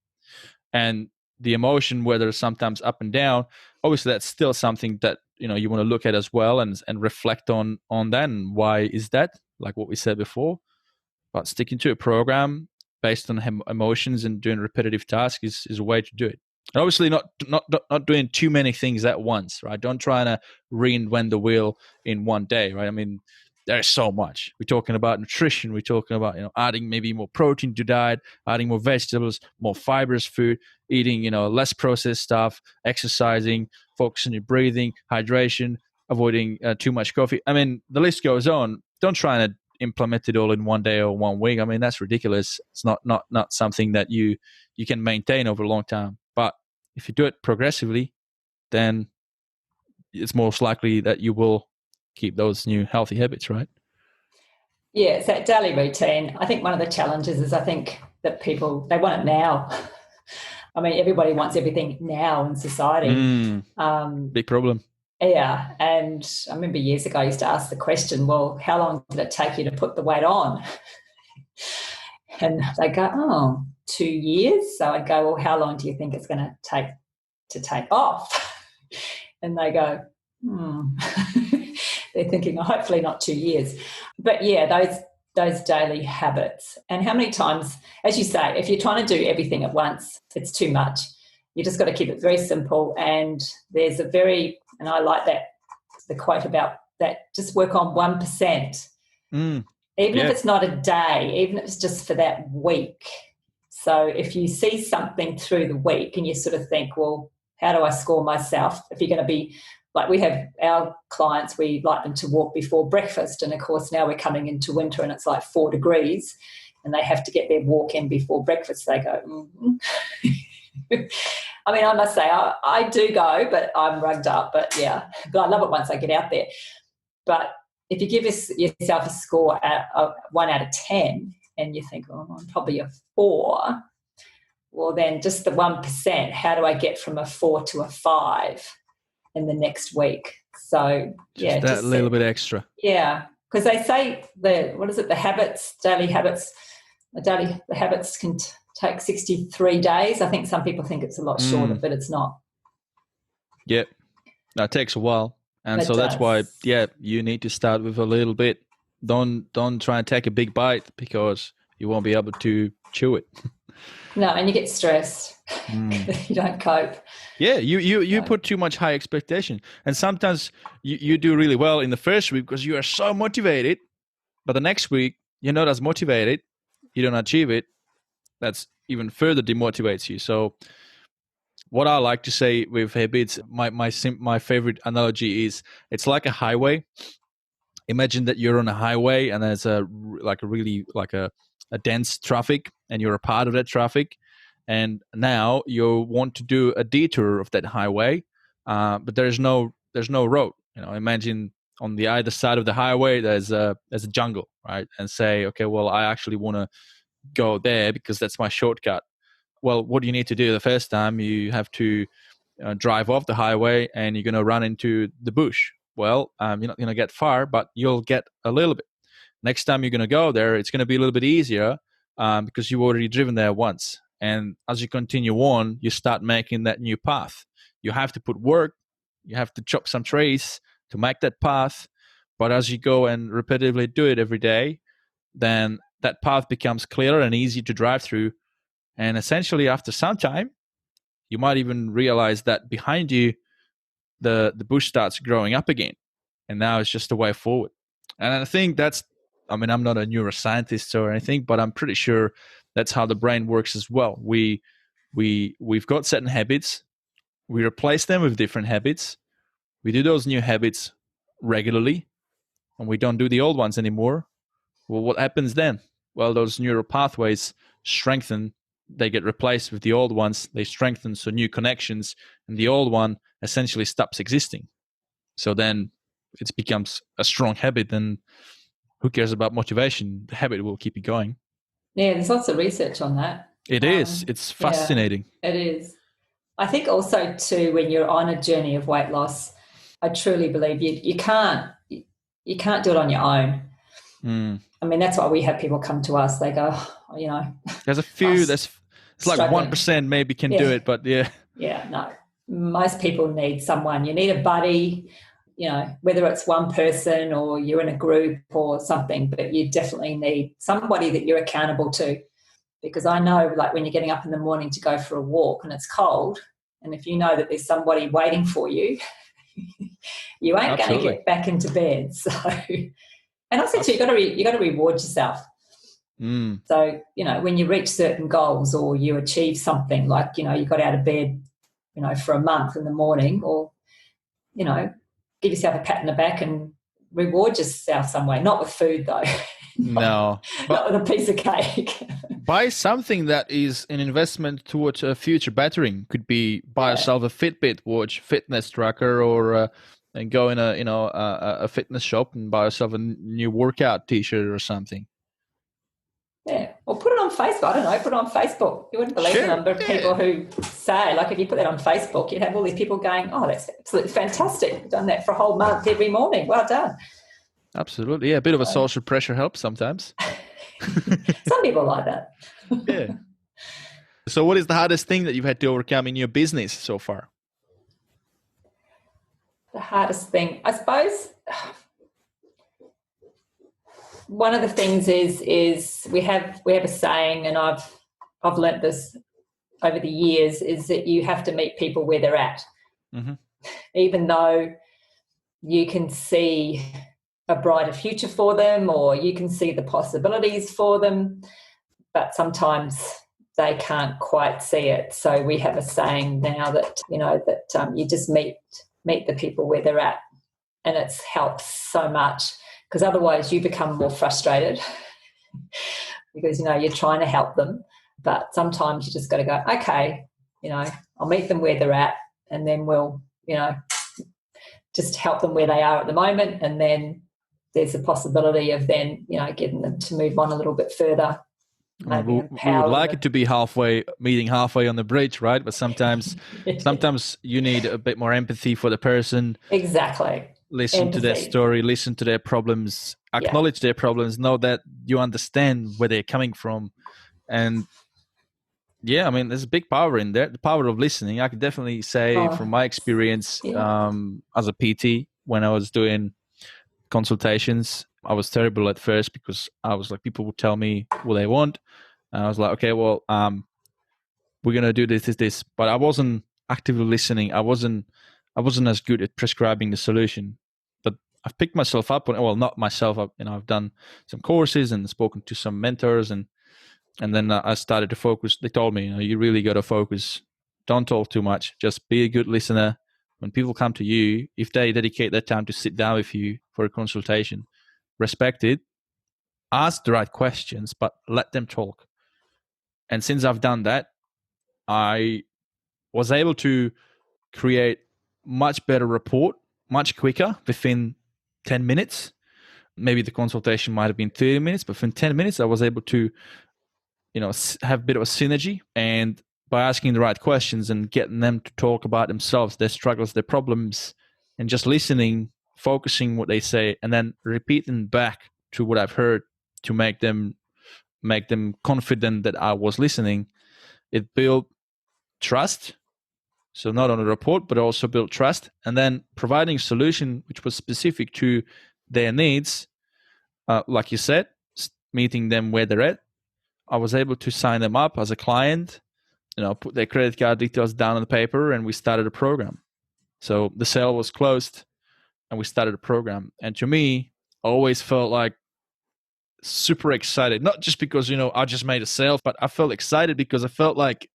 And the emotion, whether sometimes up and down, obviously that's still something that you want to look at as well, and reflect on that, and why is that, like what we said before. But sticking to a program based on emotions and doing repetitive tasks is a way to do it. And obviously not doing too many things at once, right? Don't try to reinvent the wheel in one day, right? I mean, there's so much. We're talking about nutrition. We're talking about adding maybe more protein to diet, adding more vegetables, more fibrous food, eating less processed stuff, exercising, focusing on your breathing, hydration, avoiding too much coffee. I mean, the list goes on. Don't try to implement it all in one day or 1 week. I mean, that's ridiculous. It's not something that you can maintain over a long time. But if you do it progressively, then it's most likely that you will keep those new healthy habits, right? Yeah, it's that daily routine. I think one of the challenges is I think that people, they want it now. I mean, everybody wants everything now in society. Big problem. Yeah, and I remember years ago I used to ask the question, well, how long did it take you to put the weight on? And they go, oh, 2 years. So I'd go, well, how long do you think it's going to take off? And they go, they're thinking, oh, hopefully not 2 years. But yeah, those daily habits. And how many times, as you say, if you're trying to do everything at once, it's too much. You just got to keep it very simple. And there's and I like the quote about that, just work on 1%. Even if it's not a day, even if it's just for that week. So if you see something through the week and you sort of think, well, how do I score myself? If you're going to be, like we have our clients, we like them to walk before breakfast. And, of course, now we're coming into winter and it's like 4 degrees and they have to get their walk in before breakfast. They go, I mean, I must say, I do go, but I'm rugged up. But, yeah, but I love it once I get out there. But if you give yourself a score at 1 out of 10 and you think, oh, I'm probably a 4, well, then just the 1%, how do I get from a 4 to a 5 in the next week? So, just a little bit extra. Yeah, because they say the daily habits, the habits can take 63 days. I think some people think it's a lot shorter, but it's not. Yep. No, it takes a while. And so that's why, you need to start with a little bit. Don't try and take a big bite because you won't be able to chew it. No, and you get stressed. You don't cope. Yeah, you put too much high expectation. And sometimes you do really well in the first week because you are so motivated. But the next week, you're not as motivated. You don't achieve it. That's even further demotivates you. So what I like to say with habits, my favorite analogy is it's like a highway. Imagine that you're on a highway and there's a dense traffic and you're a part of that traffic. And now you want to do a detour of that highway, but there's no road. Imagine on the either side of the highway there's a jungle, right? And say, okay, well, I actually want to go there because that's my shortcut. Well, what do you need to do the first time? You have to drive off the highway and you're going to run into the bush. Well, you're not going to get far, but you'll get a little bit. Next time you're going to go there, it's going to be a little bit easier because you've already driven there once. And as you continue on, you start making that new path. You have to put work. You have to chop some trees to make that path. But as you go and repetitively do it every day, then that path becomes clearer and easy to drive through. And essentially, after some time, you might even realize that behind you, the bush starts growing up again. And now it's just a way forward. And I think I'm not a neuroscientist or anything, but I'm pretty sure that's how the brain works as well. We've got certain habits. We replace them with different habits. We do those new habits regularly, and we don't do the old ones anymore. Well, what happens then? Well, those neural pathways strengthen. They get replaced with the old ones. They strengthen, so new connections, and the old one essentially stops existing. So then it becomes a strong habit, and who cares about motivation? The habit will keep you going. Yeah, there's lots of research on that. It is. It's fascinating. Yeah, it is. I think also too, when you're on a journey of weight loss, I truly believe you can't do it on your own. I mean, that's why we have people come to us. They go, there's a few. It's like 1% maybe can do it, but yeah. Yeah, no. Most people need someone. You need a buddy, whether it's one person or you're in a group or something, but you definitely need somebody that you're accountable to. Because I know, like, when you're getting up in the morning to go for a walk and it's cold, and if you know that there's somebody waiting for you, you ain't going to get back into bed. So, and also too, you got to reward yourself. So, when you reach certain goals or you achieve something, like, you got out of bed, for a month in the morning, or, give yourself a pat in the back and reward yourself some way. Not with food, though. No. Not with a piece of cake. Buy something that is an investment towards a future bettering. Could be buy yourself a Fitbit watch, fitness tracker, or and go in a fitness shop and buy yourself a new workout T-shirt or something. Yeah, or put it on Facebook. I don't know, put it on Facebook. You wouldn't believe the number of people who say, like, if you put that on Facebook, you'd have all these people going, oh, that's absolutely fantastic. You've done that for a whole month every morning. Well done. Absolutely. Yeah, a bit of a social pressure helps sometimes. Some people like that. Yeah. So what is the hardest thing that you've had to overcome in your business so far? The hardest thing, I suppose, one of the things is we have a saying, and I've learnt this over the years, is that you have to meet people where they're at. Mm-hmm. Even though you can see a brighter future for them, or you can see the possibilities for them, but sometimes they can't quite see it. So we have a saying now that, you just meet the people where they're at, and it's helped so much, because otherwise you become more frustrated because, you're trying to help them, but sometimes you just got to go, okay, I'll meet them where they're at, and then we'll, just help them where they are at the moment, and then there's a possibility of then, getting them to move on a little bit further. We would like it to be meeting halfway on the bridge, right? But sometimes you need a bit more empathy for the person. Exactly. Listen to their story, listen to their problems, acknowledge their problems, know that you understand where they're coming from. And yeah, I mean, there's a big power in there, the power of listening. I could definitely say from my experience as a PT, when I was doing consultations, I was terrible at first, because I was like, people would tell me what they want, and I was like, okay, well, we're gonna do this, but I wasn't actively listening. I wasn't as good at prescribing the solution. But I've picked myself up on, well, not myself. I've done some courses and spoken to some mentors, and then I started to focus. They told me, you really got to focus. Don't talk too much. Just be a good listener. When people come to you, if they dedicate their time to sit down with you for a consultation, respect it, ask the right questions, but let them talk. And since I've done that, I was able to create much better rapport, much quicker, within 10 minutes. Maybe the consultation might have been 30 minutes, but within 10 minutes, I was able to, have a bit of a synergy. And by asking the right questions and getting them to talk about themselves, their struggles, their problems, and just listening, focusing what they say, and then repeating back to what I've heard to make them confident that I was listening, it built trust. So not only rapport, but also build trust, and then providing a solution which was specific to their needs. Like you said, meeting them where they're at. I was able to sign them up as a client, put their credit card details down on the paper, and we started a program. So the sale was closed, and we started a program. And to me, I always felt like super excited, not just because, I just made a sale, but I felt excited because I felt like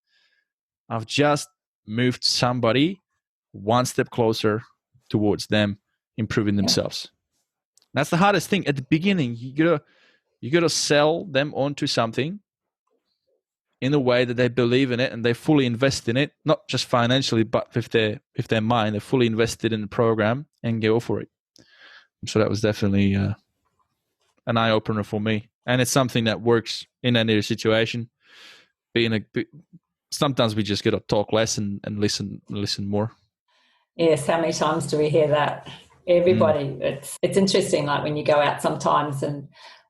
I've just moved somebody one step closer towards them improving themselves. That's the hardest thing at the beginning. You gotta sell them onto something in a way that they believe in it and they fully invest in it, not just financially, but with their mind. They're fully invested in the program and go for it. So that was definitely an eye opener for me, and it's something that works in any situation. Sometimes we just got to talk less and listen more. Yes, how many times do we hear that? Everybody, it's interesting, like when you go out sometimes, and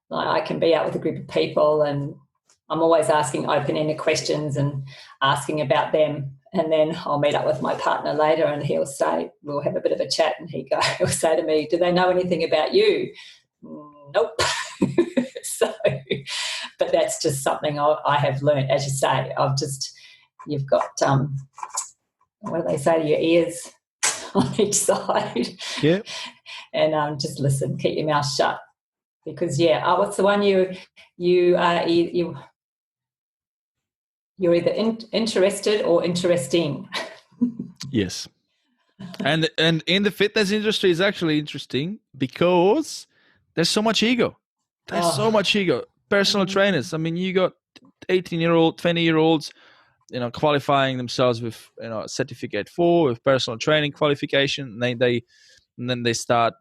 like I can be out with a group of people and I'm always asking open-ended questions and asking about them, and then I'll meet up with my partner later and he'll say, we'll have a bit of a chat, and he'll say to me, do they know anything about you? Nope. So, but that's just something I have learned, as you say. You've got, what do they say to your ears on each side? Yeah. And just listen, keep your mouth shut. Because, what's the one you're either interested or interesting. Yes. And in the fitness industry is actually interesting because there's so much ego. So much ego. Personal trainers. I mean, you got 18-year-old, 20-year-olds, qualifying themselves with, certificate 4 with personal training qualification. And they and then they start.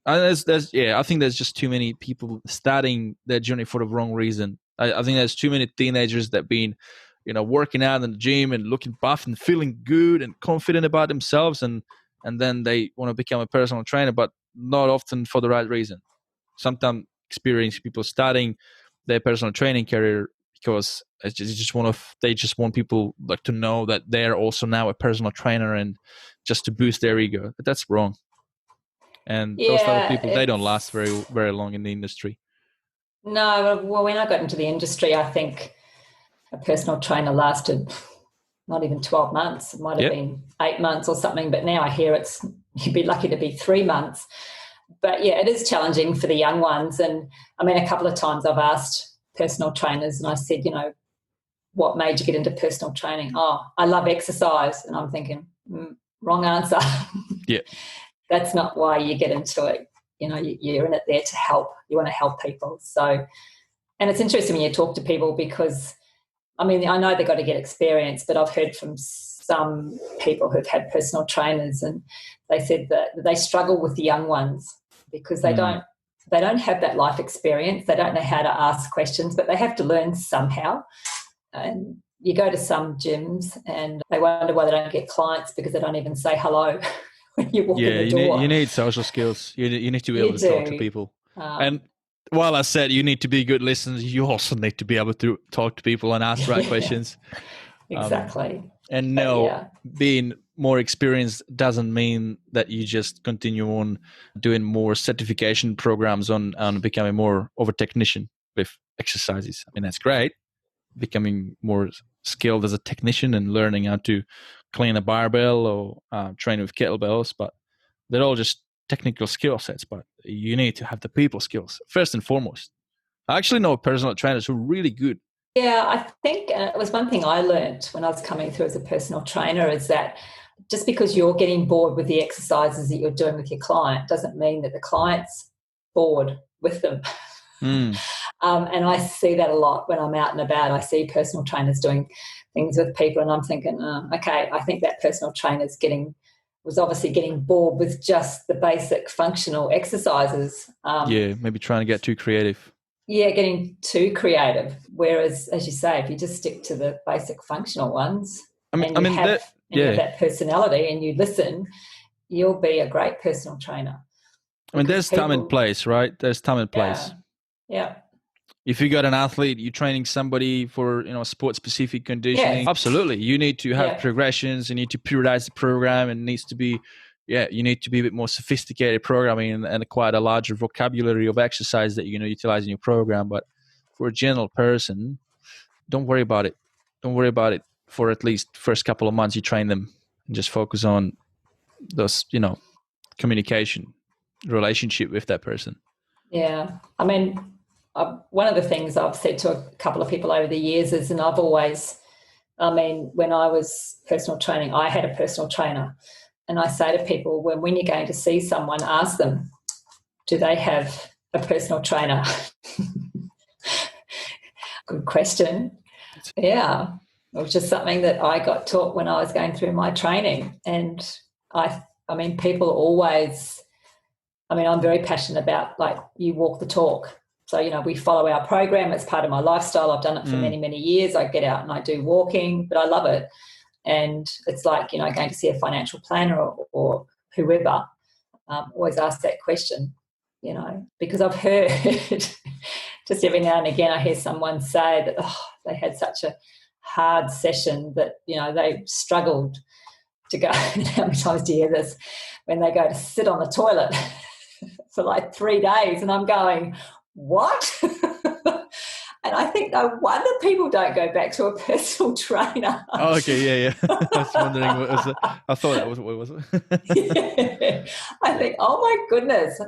And I think there's just too many people starting their journey for the wrong reason. I think there's too many teenagers that been, working out in the gym and looking buff and feeling good and confident about themselves, and then they want to become a personal trainer, but not often for the right reason. Sometimes experience people starting their personal training career because they just want people like to know that they're also now a personal trainer and just to boost their ego. But that's wrong. And those type of people, they don't last very, very long in the industry. No, well, when I got into the industry, I think a personal trainer lasted not even 12 months. It might have been 8 months or something, but now I hear you'd be lucky to be 3 months. But yeah, it is challenging for the young ones. And I mean, a couple of times I've asked personal trainers and I said, what made you get into personal training? Oh, I love exercise. And I'm thinking, wrong answer. Yeah. That's not why you get into it. You're in it there to help. You want to help people. So, and it's interesting when you talk to people because, I mean, I know they've got to get experience, but I've heard from some people who've had personal trainers and they said that they struggle with the young ones because they don't have that life experience. They don't know how to ask questions, but they have to learn somehow. And you go to some gyms and they wonder why they don't get clients because they don't even say hello. When you walk in the door. You need social skills. You need to be able to talk to people. And while I said you need to be good listeners, you also need to be able to talk to people and ask the right questions. Exactly. Being more experienced doesn't mean that you just continue on doing more certification programs on becoming more of a technician with exercises. I mean, that's great. Becoming more skilled as a technician and learning how to clean a barbell or train with kettlebells, but they're all just technical skill sets, but you need to have the people skills first and foremost. I actually know personal trainers who are really good. Yeah, I think it was one thing I learned when I was coming through as a personal trainer is that just because you're getting bored with the exercises that you're doing with your client doesn't mean that the client's bored with them. And I see that a lot when I'm out and about. I see personal trainers doing things with people and I'm thinking, okay, I think that personal trainer's was obviously getting bored with just the basic functional exercises. Maybe trying to get too creative. Yeah, getting too creative. Whereas, as you say, if you just stick to the basic functional ones you have that personality and you listen, you'll be a great personal trainer. I mean, there's time and place, right? There's time and place. Yeah. If you got an athlete, you're training somebody for sport-specific conditioning. Absolutely, you need to have progressions. You need to periodize the program, and it needs to be, you need to be a bit more sophisticated programming and quite a larger vocabulary of exercise that you're going to utilize in your program. But for a general person, don't worry about it. Don't worry about it for at least first couple of months. You train them and just focus on those, communication, relationship with that person. Yeah, I mean, one of the things I've said to a couple of people over the years is, and I've always, when I was personal training, I had a personal trainer. And I say to people, when you're going to see someone, ask them, do they have a personal trainer? Good question. Yeah, it was just something that I got taught when I was going through my training. And people always, I'm very passionate about, like, you walk the talk. So, we follow our program. It's part of my lifestyle. I've done it for many, many years. I get out and I do walking, but I love it. And it's like, going to see a financial planner or whoever, always ask that question, because I've heard just every now and again I hear someone say that they had such a hard session that, they struggled to go. How many times do you hear this? When they go to sit on the toilet for like 3 days, and I'm going, what? And I think no wonder people don't go back to a personal trainer. Oh, okay, yeah. I was wondering what was it. I thought that was what was it. I think, oh my goodness,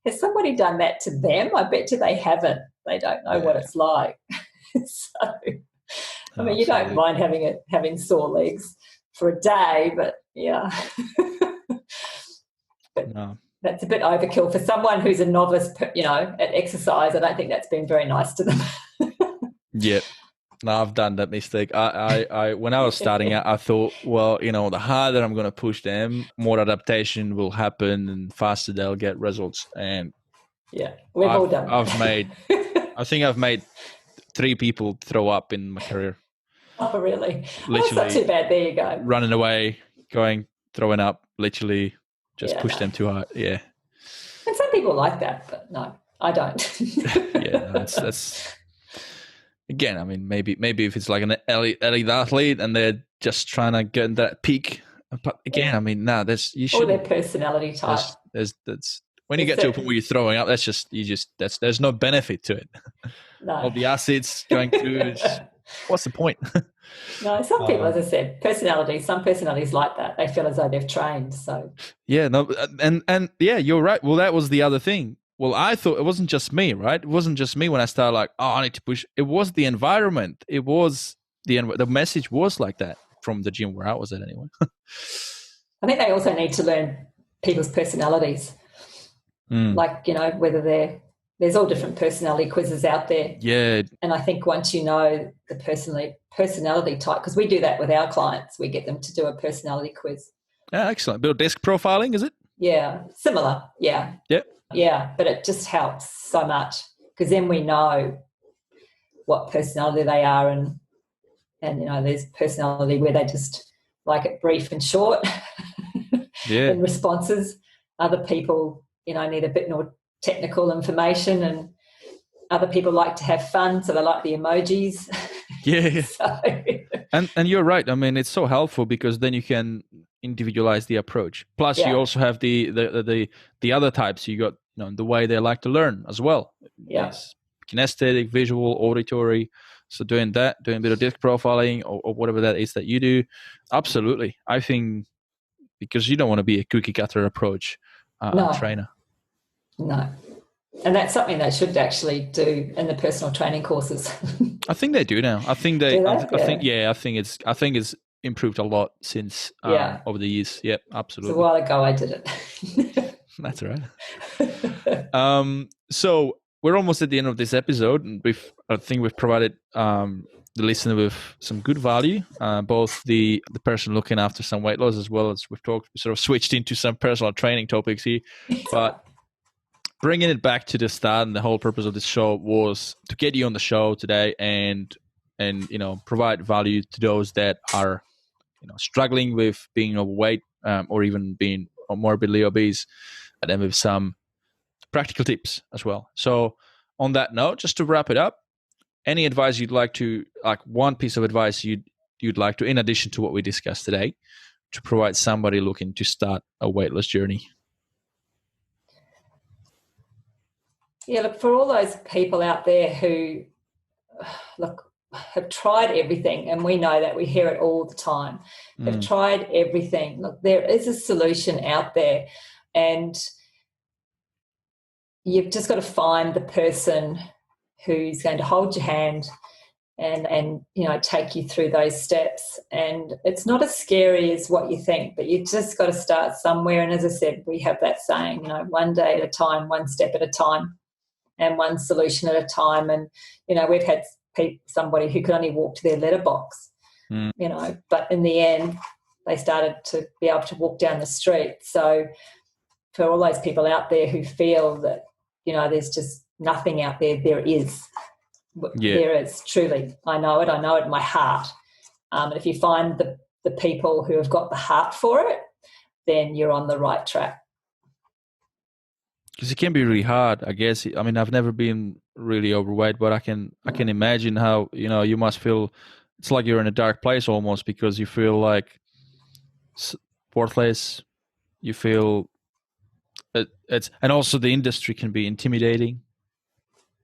has somebody done that to them? I bet you they haven't. They don't know what it's like. So, you don't mind having sore legs for a day, but yeah. No. That's a bit overkill for someone who's a novice, at exercise. I don't think that's been very nice to them. Yeah. No, I've done that mistake. I when I was starting out, I thought, well, the harder I'm going to push them, more adaptation will happen and faster they'll get results. And Yeah, we've all done I think I've made 3 people throw up in my career. Oh, really? That's not Literally too bad. There you go. running away, throwing up, literally just push No. them too hard. Yeah. And some people like that, but no, I don't. Yeah, no, that's again, I mean, maybe if it's like an elite athlete and they're just trying to get that peak. But again, I mean, no, you Or their shouldn't. personality type. That's when you get to a point where you're throwing up. There's no benefit to it. No. All the acids going through. What's the point? No, some people, as I said, some personalities like that. They feel as though they've trained. So yeah, no, and yeah, you're right. Well, that was the other thing. Well, I thought it wasn't just me, right? It wasn't just me when I started like, oh, I need to push. It was the environment. It was the message was like that from the gym where I was at anyway. I think they also need to learn people's personalities. Like, whether there's all different personality quizzes out there. Yeah. And I think once you know the personality type, because we do that with our clients, we get them to do a personality quiz. Excellent. Bit of disc profiling, is it? Yeah, similar. Yeah. Yep. Yeah, but it just helps so much because then we know what personality they are, and there's personality where they just like it brief and short in responses. Other people, need a bit more technical information, and other people like to have fun, so they like the emojis. Yeah. And you're right. I mean, it's so helpful because then you can individualize the approach. Plus, you also have the other types. You got the way they like to learn as well. Yeah. It's kinesthetic, visual, auditory. So doing a bit of disc profiling or whatever that is that you do, absolutely. I think because you don't want to be a cookie cutter approach trainer. No. And that's something they should actually do in the personal training courses. I think they do now. I think they. I think it's improved a lot since over the years. Yep, absolutely. It's a while ago I did it. That's all right. So we're almost at the end of this episode, and I think we've provided the listener with some good value. Both the person looking after some weight loss, as well as we sort of switched into some personal training topics here, but. Bringing it back to the start, and the whole purpose of this show was to get you on the show today and provide value to those that are struggling with being overweight or even being morbidly obese, and then with some practical tips as well. So on that note, just to wrap it up, any advice you'd like to, like one piece of advice you'd like to, in addition to what we discussed today, to provide somebody looking to start a weight loss journey? Yeah, look, for all those people out there who, have tried everything, and we know that, we hear it all the time, have tried everything. Look, there is a solution out there, and you've just got to find the person who's going to hold your hand and take you through those steps. And it's not as scary as what you think, but you just got to start somewhere. And as I said, we have that saying, one day at a time, one step at a time, and one solution at a time. And, we've had somebody who could only walk to their letterbox, but in the end, they started to be able to walk down the street. So for all those people out there who feel that, there's just nothing out there, there is. Yeah. There is, truly. I know it in my heart. If you find the people who have got the heart for it, then you're on the right track. Because it can be really hard, I guess. I mean, I've never been really overweight, but I can imagine how, you must feel, it's like you're in a dark place almost, because you feel like worthless. You feel and also the industry can be intimidating.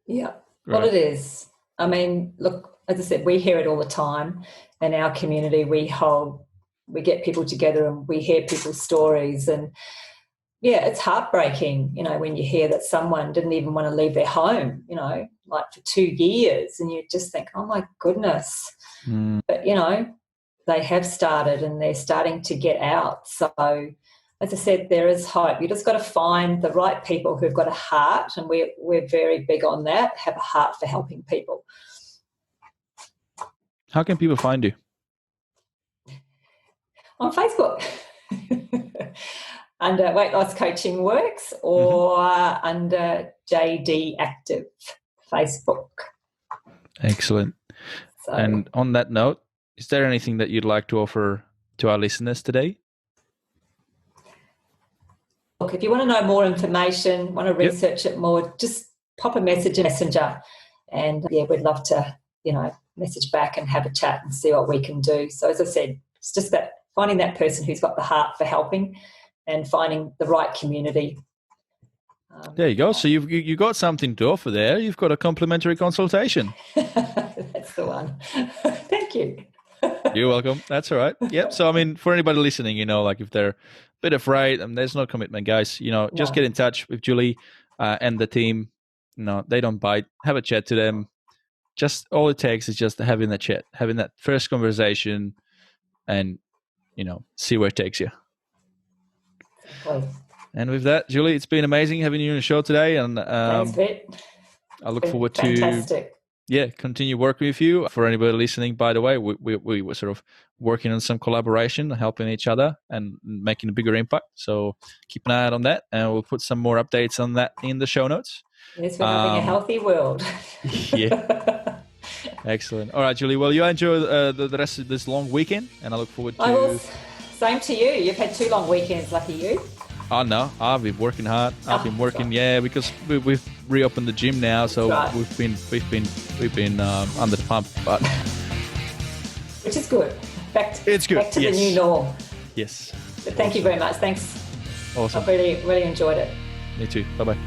Yeah, right. Well, it is. I mean, look, as I said, we hear it all the time in our community. We get people together and we hear people's stories, and yeah, it's heartbreaking, when you hear that someone didn't even want to leave their home, like for 2 years, and you just think, oh my goodness. But, they have started and they're starting to get out. So, as I said, there is hope. You just got to find the right people who've got a heart, and we're very big on that, have a heart for helping people. How can people find you? On Facebook. Under Weight Loss Coaching Works or under jdActive Facebook. Excellent. So, and on that note, is there anything that you'd like to offer to our listeners today? Look, if you want to know more information, want to research it more, just pop a message in Messenger. And we'd love to, message back and have a chat and see what we can do. So as I said, it's just that finding that person who's got the heart for helping and finding the right community. There you go. So you got something to offer there. You've got a complimentary consultation. That's the one. Thank you. You're welcome. That's all right. Yep. So, for anybody listening, if they're a bit afraid, there's no commitment, guys. Just get in touch with Julie and the team. They don't bite. Have a chat to them. Just all it takes is just having that chat, having that first conversation, and see where it takes you. Exactly. And with that, Julie, it's been amazing having you on the show today, and thanks, Vic. I look forward to continue working with you. For anybody listening, by the way, we were sort of working on some collaboration, helping each other and making a bigger impact. So keep an eye out on that, and we'll put some more updates on that in the show notes. Yes, we're having a healthy world. Yeah. Excellent. All right, Julie. Well, you enjoy the rest of this long weekend, and I look forward to... I will. Same to you. You've had 2 long weekends, lucky you. Oh, no. I've been working hard. I've been working, because we've reopened the gym now, so we've been under the pump, but... Which is good. It's good. Back to the new norm. Yes. But thank you very much. Thanks. Awesome. I've really, really enjoyed it. Me too. Bye-bye.